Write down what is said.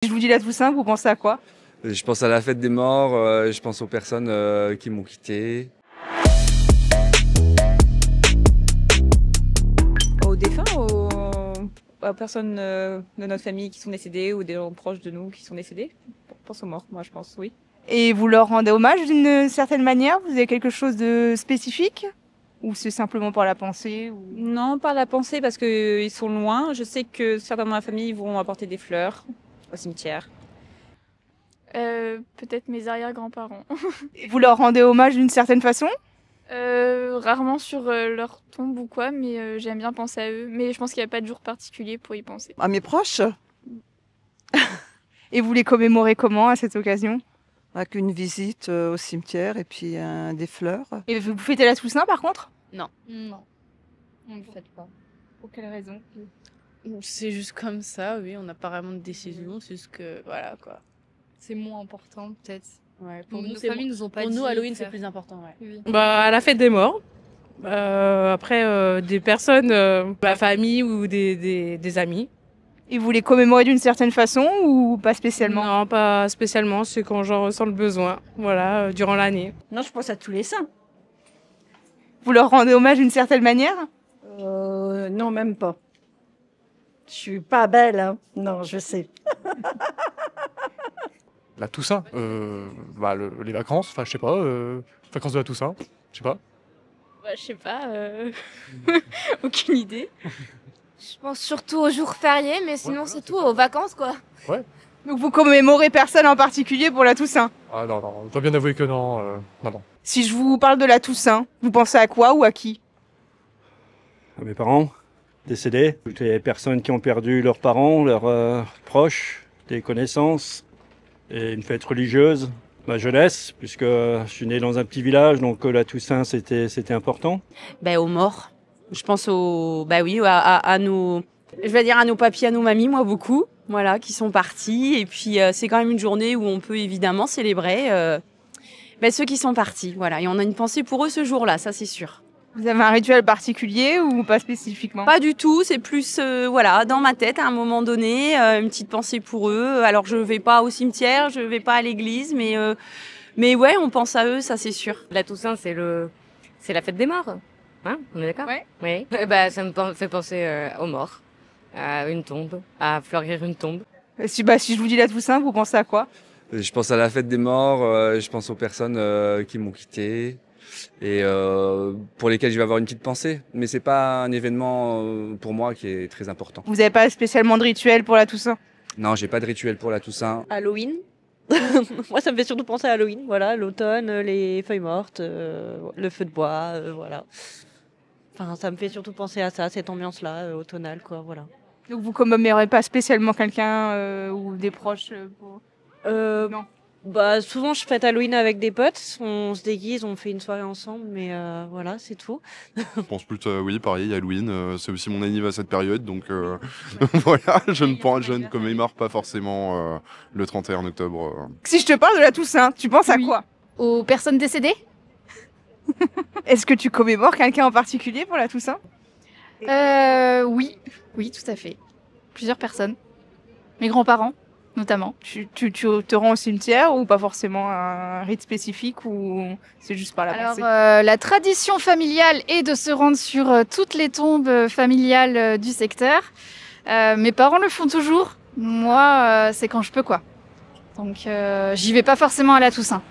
Si je vous dis la Toussaint, vous pensez à quoi? Je pense à la fête des morts, je pense aux personnes qui m'ont quitté. Aux défunts, aux personnes de notre famille qui sont décédées ou des gens proches de nous qui sont décédés. On pense aux morts, moi je pense, oui. Et vous leur rendez hommage d'une certaine manière? Vous avez quelque chose de spécifique? Ou c'est simplement par la pensée ou... Non, par la pensée parce qu'ils sont loin. Je sais que certains dans la famille vont apporter des fleurs au cimetière. Peut-être mes arrière-grands-parents. Vous leur rendez hommage d'une certaine façon? Rarement sur leur tombe ou quoi, mais j'aime bien penser à eux. Mais je pense qu'il n'y a pas de jour particulier pour y penser. À mes proches, Et vous les commémorez comment à cette occasion? avec une visite au cimetière et puis des fleurs. Et vous fêtez la Toussaint par contre? Non, on ne le fait pas. Pour quelle raison? C'est juste comme ça, oui, on n'a pas vraiment de décision, c'est juste que, voilà, quoi. C'est moins important, peut-être. Ouais, Pour nous, nos familles nous ont pas pour dit nous, Halloween, de c'est faire. plus important, ouais. Oui. Bah, à la fête des morts. Après, des personnes, la famille ou des amis. Et vous les commémorez d'une certaine façon ou pas spécialement? Non, pas spécialement, c'est quand j'en ressens le besoin, voilà, durant l'année. Non, je pense à tous les saints. Vous leur rendez hommage d'une certaine manière? Non, même pas. Je suis pas belle, hein. Non, je sais. La Toussaint, les vacances, enfin je sais pas, vacances de la Toussaint, je sais pas. Bah, je sais pas, aucune idée. Je pense surtout aux jours fériés, mais sinon c'est tout, aux vacances quoi. Donc vous commémorez personne en particulier pour la Toussaint? Ah non, je dois bien avouer que non, non. Si je vous parle de la Toussaint, vous pensez à quoi ou à qui? À mes parents décédés, toutes les personnes qui ont perdu leurs parents, leurs proches, des connaissances, et une fête religieuse, ma jeunesse, puisque je suis né dans un petit village, donc la Toussaint c'était important. Aux morts. Je pense à nos, je vais dire à nos papis, à nos mamies, moi beaucoup, voilà, qui sont partis. Et puis c'est quand même une journée où on peut évidemment célébrer ceux qui sont partis, voilà. Et on a une pensée pour eux ce jour-là, ça c'est sûr. Vous avez un rituel particulier ou pas spécifiquement? Pas du tout, c'est plus dans ma tête à un moment donné, une petite pensée pour eux. Alors je vais pas au cimetière, je vais pas à l'église, mais ouais, on pense à eux, ça c'est sûr. La Toussaint, c'est la fête des morts. Hein, on est d'accord? Ouais. Oui. Ça me fait penser aux morts, à une tombe, à fleurir une tombe. Si je vous dis la Toussaint, vous pensez à quoi? Je pense à la fête des morts, je pense aux personnes qui m'ont quitté et pour lesquelles je vais avoir une petite pensée. Mais c'est pas un événement pour moi qui est très important. Vous n'avez pas spécialement de rituel pour la Toussaint? Non, j'ai pas de rituel pour la Toussaint. Halloween. Moi, ça me fait surtout penser à Halloween. Voilà, l'automne, les feuilles mortes, le feu de bois, voilà. Enfin, ça me fait surtout penser à ça, cette ambiance-là, automnale, quoi, voilà. Donc vous commémorez pas spécialement quelqu'un ou des proches pour... Non. Souvent, je fête Halloween avec des potes. On se déguise, on fait une soirée ensemble, mais voilà, c'est tout. Je pense plutôt, oui, pareil, Halloween. C'est aussi mon anniversaire à cette période, donc voilà, je ne commémore pas forcément le 31 octobre. Si je te parle de la Toussaint, tu penses à quoi? Aux personnes décédées? Est-ce que tu commémores quelqu'un en particulier pour la Toussaint? Oui, tout à fait. Plusieurs personnes. Mes grands-parents, notamment. Tu te rends au cimetière ou pas forcément un rite spécifique ou c'est juste par la pensée? La tradition familiale est de se rendre sur toutes les tombes familiales du secteur. Mes parents le font toujours. Moi, c'est quand je peux, quoi. Donc, j'y vais pas forcément à la Toussaint.